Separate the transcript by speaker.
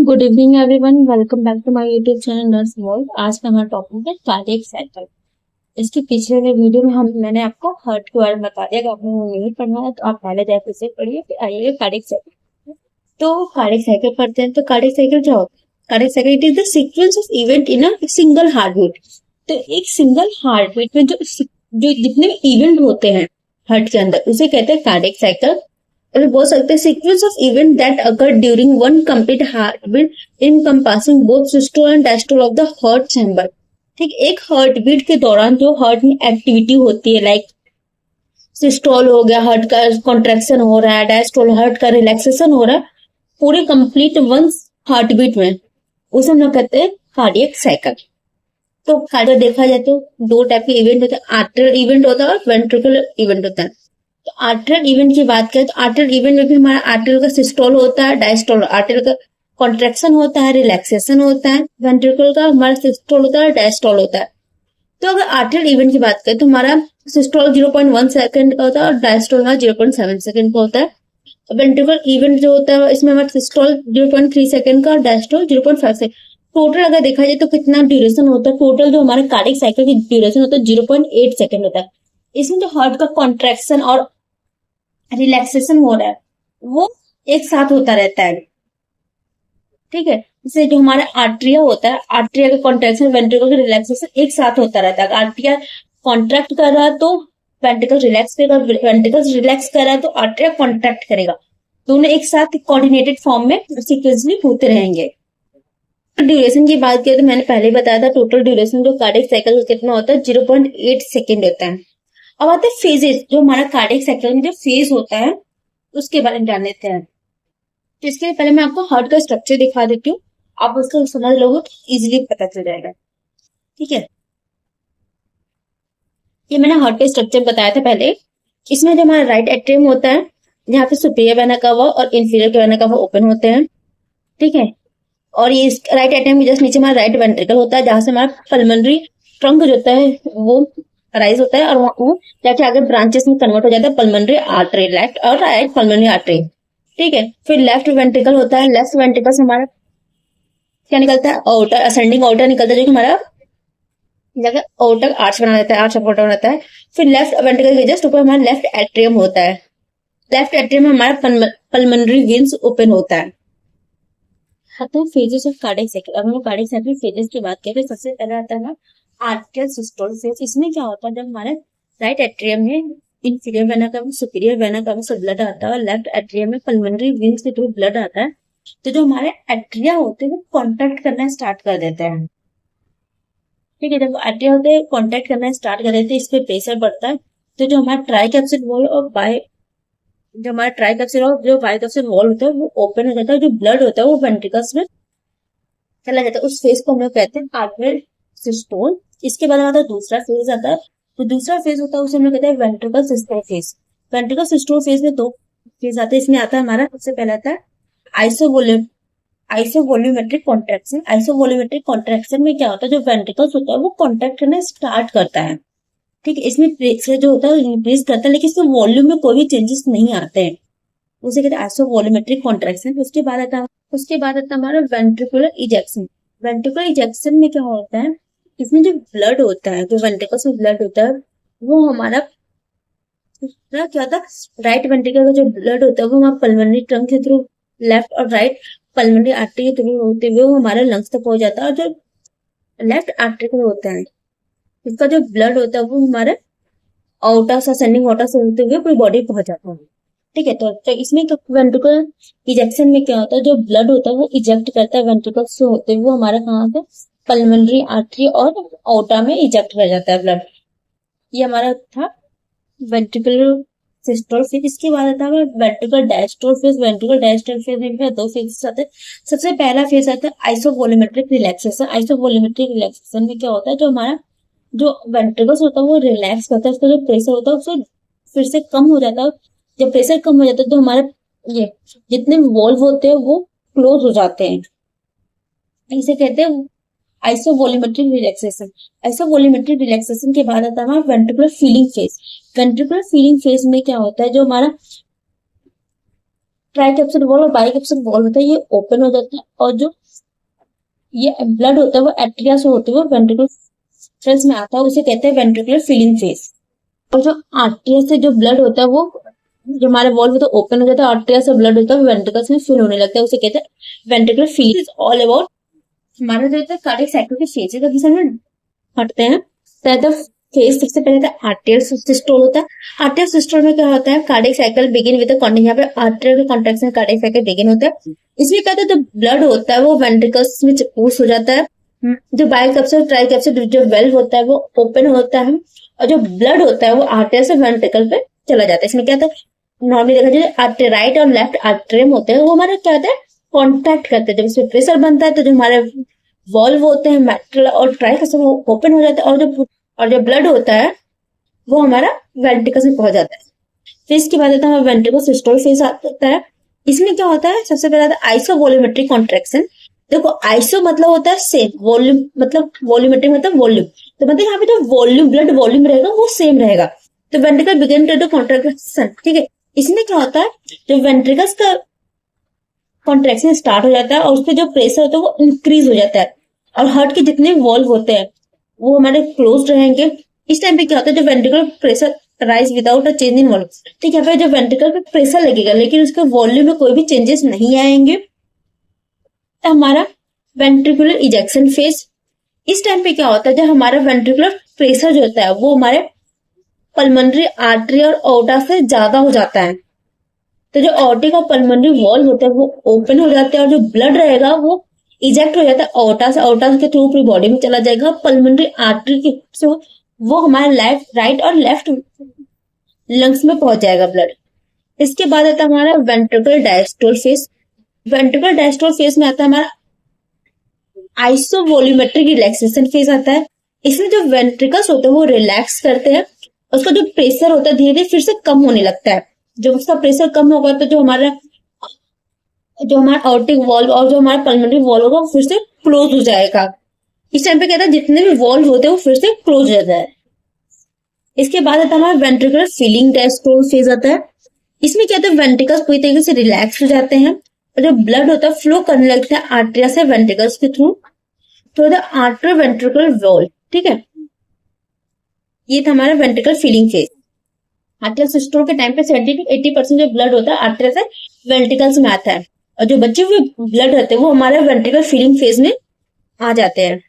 Speaker 1: Good evening everyone, welcome back to my YouTube channel nurse world. आज का हमारा topic है कार्डियक साइकिल। इसके पिछले वाले वीडियो में मैंने आपको हार्ट के बारे में बता दिया कि आपने वो नहीं पढ़ना है तो आप पहले जाकर उसे पढ़िए, फिर आइए कार्डियक साइकिल। तो कार्डियक साइकिल पढ़ते हैं। तो कार्डियक साइकिल क्या होता है? Cardiac cycle it is the sequence of event in a single heart beat. तो एक सिंगल हार्ट बीट में जो जितने भी इवेंट होते हैं हार्ट के अंदर उसे कहते हैं कार्डियक साइकिल। और बोल सकते हैं sequence of event that occur during one complete heartbeat encompassing both systole and diastole of the heart chamber. ठीक, एक हार्ट बीट के दौरान जो हार्ट में एक्टिविटी होती है, लाइक सिस्टोल हो गया, हार्ट का कॉन्ट्रैक्शन हो रहा है, डायस्टोल हार्ट का रिलैक्सेशन हो रहा है, पूरे कंप्लीट वन हार्ट बीट में, उसे हम लोग कहते हैं कार्डियक साइकिल। तो कार्डियक देखा जाए तो दो टाइप के इवेंट होते हैं, आर्टरियल इवेंट होता है और वेंट्रिकुलर इवेंट होता है। तो आर्टरियल इवेंट की बात करें तो आर्टरियल इवेंट में भी हमारा आर्टरियल का सिस्टोल होता है, डायस्टोल, आर्टरियल का कॉन्ट्रैक्शन होता है, रिलैक्सेशन होता है, वेंट्रिकल का हमारा सिस्टोल होता है, डायस्टोल होता है। तो अगर आर्टरियल इवेंट की बात करें तो हमारा सिस्टोल 0.1 सेकंड का होता है और डायस्टोल हमारा 0.7 सेकंड का होता है। वेंट्रिकल इवेंट जो होता है इसमें हमारा सिस्टोल 0.3 सेकंड का और डायस्टोल 0.5 सेकंड। टोटल अगर देखा जाए तो कितना ड्यूरेशन होता है, टोटल जो हमारे कार्डियक साइकिल की ड्यूरेशन होता है 0.8 सेकंड होता है। इसमें जो हार्ट का कॉन्ट्रैक्शन और रिलैक्सेशन हो रहा है वो एक साथ होता रहता है। ठीक है, जैसे जो हमारा आर्ट्रिया होता है, आर्ट्रिया का कॉन्ट्रैक्शन, वेंट्रिकल का रिलैक्सेशन एक साथ होता रहता है। आर्ट्रिया कॉन्ट्रैक्ट कर रहा है तो वेंट्रिकल रिलैक्स करेगा, वेंट्रिकल रिलैक्स कर रहा है तो आर्ट्रिया कॉन्ट्रैक्ट करेगा। दोनों एक साथ कोऑर्डिनेटेड फॉर्म में सीक्वेंसली होते रहेंगे। ड्यूरेशन की बात करें तो मैंने पहले बताया था टोटल ड्यूरेशन जो कार्डियक साइकिल कितना होता है 0.8 सेकेंड होता है। अब आते हैं फेजेस, जो हमारा कार्डियक साइकिल में जो फेज होता है उसके बारे में जान लेते हैं। तो इसके लिए पहले मैं आपको हार्ट का स्ट्रक्चर दिखा देती हूँ, आप उसको समझ लोगे तो इजीली पता चल जाएगा। ठीक है, ये मैंने हार्ट का स्ट्रक्चर बताया था पहले। इसमें जो हमारा राइट एट्रियम होता है, यहाँ पे सुपीरियर वेना कवा और इंफीरियर वेना कवा ओपन होते हैं। ठीक है, और ये राइट एट्रियम के जस्ट नीचे हमारा राइट वेंट्रिकल होता है, जहां से हमारा पल्मोनरी ट्रंक जो होता है वो राइज होता है और वो जाके आगे ब्रांचेस में कन्वर्ट हो जाता है पल्मोनरी आर्टरी, लेफ्ट और राइट पल्मोनरी आर्टरी। ठीक है, फिर लेफ्ट वेंट्रिकल होता है, लेफ्ट वेंट्रिकल से हमारा क्या निकलता है, आउटर असेंडिंग आउटर निकलता है, जो कि हमारा जगह आउटर आर्च बना देता है, आर्च ऑफ आउटर बनाता है। फिर लेफ्ट वेंट्रिकल के जस्ट ऊपर हमारा लेफ्ट एट्रियम होता है, लेफ्ट एट्रियम में हमारा पल्मोनरी वेन्स ओपन होता है। तो फेजेस ऑफ कार्डियक साइकिल, अब हम कार्डियक साइकिल फेजेस की बात करें तो सबसे पहले आता है आर्टियल सिस्टोल फेज। इसमें क्या होता है, जब हमारे राइट एट्रियम में इंफीरियर वेना का सुपीरियर वेना का से ब्लड आता है और लेफ्ट एट्रियम में पल्मोनरी वेन्स के थ्रू ब्लड आता है, तो जो हमारे एट्रिया होते हैं वो कॉन्ट्रैक्ट करना स्टार्ट कर देते हैं। ठीक है, जब एट्रिया होते हैं कॉन्ट्रैक्ट करना स्टार्ट कर देते हैं, इस पे प्रेशर बढ़ता है, तो जो हमारा ट्राइकैप्सिड वॉल और जो हमारा ट्राइकैप्सिड और जो बाइकैप्सिड वॉल होता है वो ओपन हो जाता है, जो ब्लड होता है वो वेंट्रिकल्स में चला जाता है। उस फेज को हम लोग कहते हैं आर्टरियल सिस्टोल। इसके बाद हमारा दूसरा फेज आता है, तो दूसरा फेज होता है उसे हम लोग कहते हैं ventricle systole phase. Ventricle systole phase में दो फेज आते हैं। इसमें आता है हमारा सबसे पहला आता है आइसोवोल्यूमेट्रिक कॉन्ट्रैक्शन। आइसोवोल्यूमेट्रिक कॉन्ट्रैक्शन में क्या होता है, जो वेंट्रिकल्स होता है वो कॉन्ट्रैक्ट करना स्टार्ट करता है। ठीक है, इसमें प्रेशर जो होता है इंक्रीज करता है, लेकिन इसमें वॉल्यूम में कोई भी चेंजेस नहीं आते हैं, उसे कहते हैं आइसोवोल्यूमेट्रिक कॉन्ट्रैक्शन। उसके बाद आता है हमारा वेंट्रिकुलर इजेक्शन। वेंट्रिकुलर इजेक्शन में क्या होता है, इसमें जो ब्लड होता है, जो वेंट्रिकल्स में ब्लड होता है वो हमारा क्या होता है, राइट वेंट्रिकल का जो ब्लड होता है वो हमारा पल्मोनरी ट्रंक के थ्रू, लेफ्ट और राइट पल्मोनरी आर्टरी के थ्रू होते हुए वो हमारे लंग्स तक पहुंच जाता है। और जो लेफ्ट आर्टरी होता है इसका जो ब्लड होता है वो हमारे आउटर से असेंडिंग वाटर से होते हुए पूरी बॉडी पहुंच जाता है। ठीक है, तो इसमें वेंट्रिकुलर इजेक्शन में क्या होता है, जो ब्लड होता है वो इजेक्ट करता है वेंट्रिकल से होते हुए हमारे कहाँ से पल्मोनरी आर्टरी और आउटा में इजेक्ट कर जाता है ब्लड। ये हमारा था वेंट्रिकुलर सिस्टोल फेज। इसके बाद आता है ventricle diastole phase. Ventricle diastole phase में दो फेज आते हैं। सबसे पहला फेज आता है आइसोवोल्यूमेट्रिक रिलैक्सेशन। आइसोवोल्यूमेट्रिक रिलैक्सेशन में क्या होता है, जो हमारा जो वेंट्रिकल्स होता है वो रिलैक्स करता है, उसका जो प्रेशर होता है उससे फिर से कम हो जाता है। जब प्रेशर कम हो जाता है तो हमारे ये जितने वॉल्व होते हैं वो क्लोज हो जाते हैं, इसे कहते हैं आइसोवोल्यूमेट्रिक रिलैक्सेशन। आइसोवोल्यूमेट्रिक रिलैक्सेशन के बाद आता है ventricular feeling phase. Ventricular feeling phase में क्या होता है, जो हमारा ट्राइकैप्सिड वॉल और बाइकैप्सिड वॉल होता है ये ओपन हो जाता है और जो ये ब्लड होता है वो एट्रिया से होते हुए वेंट्रिकल्स में आता है, उसे कहते हैं वेंट्रिकुलर फिलिंग फेज। और जो आर्टरिया से जो ब्लड होता है वो जो हमारे वॉल्व होता है ओपन हो जाता है, आर्टरिया से ब्लड होता है वेंट्रिकल्स में फिल होने लगता है, उसे कहते हैं वेंट्रिकुलर फिलिंग। ऑल अबाउट हमारा जो होता है कार्डियक साइकिल के फेजेस अभी समय हटते हैं। तो फेज सबसे पहले आर्टेरियल सिस्टोल होता है। आर्टेरियल सिस्टोल में क्या होता है, कार्डियक साइकिल बिगिन विद यहाँ पे arterial contraction cardiac cycle begin होता है। इसमें क्या होता है, जो ब्लड होता है वो वेंट्रिकल्स में पुश हो जाता है, जो बाइकैप्सुल ट्राइकैप्सुल जो वेल्व होता है वो ओपन होता है, और जो ब्लड होता है वो आर्टेरियल से वेंट्रिकल पे चला जाता है। इसमें क्या होता है, नॉर्मली देखा जाए राइट और लेफ्ट आर्टरियम होते हैं, वो हमारा क्या होता है कॉन्टैक्ट करते हैं। जब इसमें प्रेशर बनता है तो जो हमारे वॉल्व होते हैं मेटल और ट्राइकैप्सुल वो ओपन हो जाता है, और जो ब्लड होता है वो हमारा वेंट्रिकल में पहुंच जाता है। फिर इसके बाद आता है वेंट्रिकल सिस्टोल फेज आता है। इसमें क्या होता है, सबसे पहले आता है आइसोवॉल्यूमेट्रिक कॉन्ट्रैक्शन। देखो आइसो मतलब होता है सेम, वॉल्यूम मतलब वॉल्यूमेट्रिक मतलब वॉल्यूम, तो मतलब यहाँ पे जो वॉल्यूम ब्लड वॉल्यूम रहेगा वो सेम रहेगा। तो ventricle begin to do contraction, ठीक है। इसमें क्या होता है, जो वेंट्रिकल्स का कॉन्ट्रैक्शन स्टार्ट हो जाता है और उसपे जो प्रेशर होता है वो इंक्रीज हो जाता है, और हार्ट के जितने वॉल्व होते हैं वो हमारे क्लोज रहेंगे। इस टाइम पे क्या होता है, जो ventricle pressure rise without a change in volume, ठीक है। जो वेंट्रिकल पे प्रेशर लगेगा लेकिन उसके वॉल्यूम में कोई भी चेंजेस नहीं आएंगे, तो हमारा वेंट्रिकुलर इजेक्शन फेज। इस टाइम पे क्या होता है, जब हमारा वेंट्रिकुलर प्रेशर जो होता है वो हमारे पल्मोनरी आर्टरी और ओटा से ज्यादा हो जाता है, तो जो ऑर्टिक और पल्मोनरी वॉल होता है वो ओपन हो जाते हैं, और जो ब्लड रहेगा वो इजेक्ट हो जाता है ओटा से, ओटा के थ्रू पूरी बॉडी में चला जाएगा। पल्मोनरी आर्टरी के से वो हमारे राइट और लेफ्ट लंग्स में पहुंच जाएगा ब्लड। इसके बाद आता है हमारा ventricular diastole phase. Ventricular diastole phase में आता है हमारा आइसोवॉल्यूमेट्रिक रिलैक्सेशन फेज आता है। इसमें जो वेंट्रिकल्स होते हैं वो रिलैक्स करते हैं, उसका जो प्रेशर होता है धीरे धीरे फिर से कम होने लगता है। जब उसका प्रेशर कम होगा तो जो हमारा ऑर्टिक वॉल्व और जो हमारा पल्मोनरी वॉल्व होगा वो फिर से क्लोज हो जाएगा। इस टाइम पे कहता है जितने भी वॉल्व होते हैं वो फिर से क्लोज हो जाता है। इसके बाद आता है हमारा वेंट्रिकुलर फिलिंग डायस्टोल फेज आता है। इसमें क्या होता है, वेंट्रिकल्स पूरी तरीके से रिलैक्स हो जाते हैं और जो ब्लड होता है फ्लो करने लगता है आर्टरिया से वेंट्रिकल्स के through the atrioventricular wall, ठीक है। ये था हमारा ventricular filling phase. Atrial systole के टाइम पे 70 to 80% जो ब्लड होता है आर्टरिया से वेंट्रिकल्स में आता है, और जो बचे हुए ब्लड रहते हैं वो हमारे वेंट्रिकुलर फिलिंग फेज में आ जाते हैं।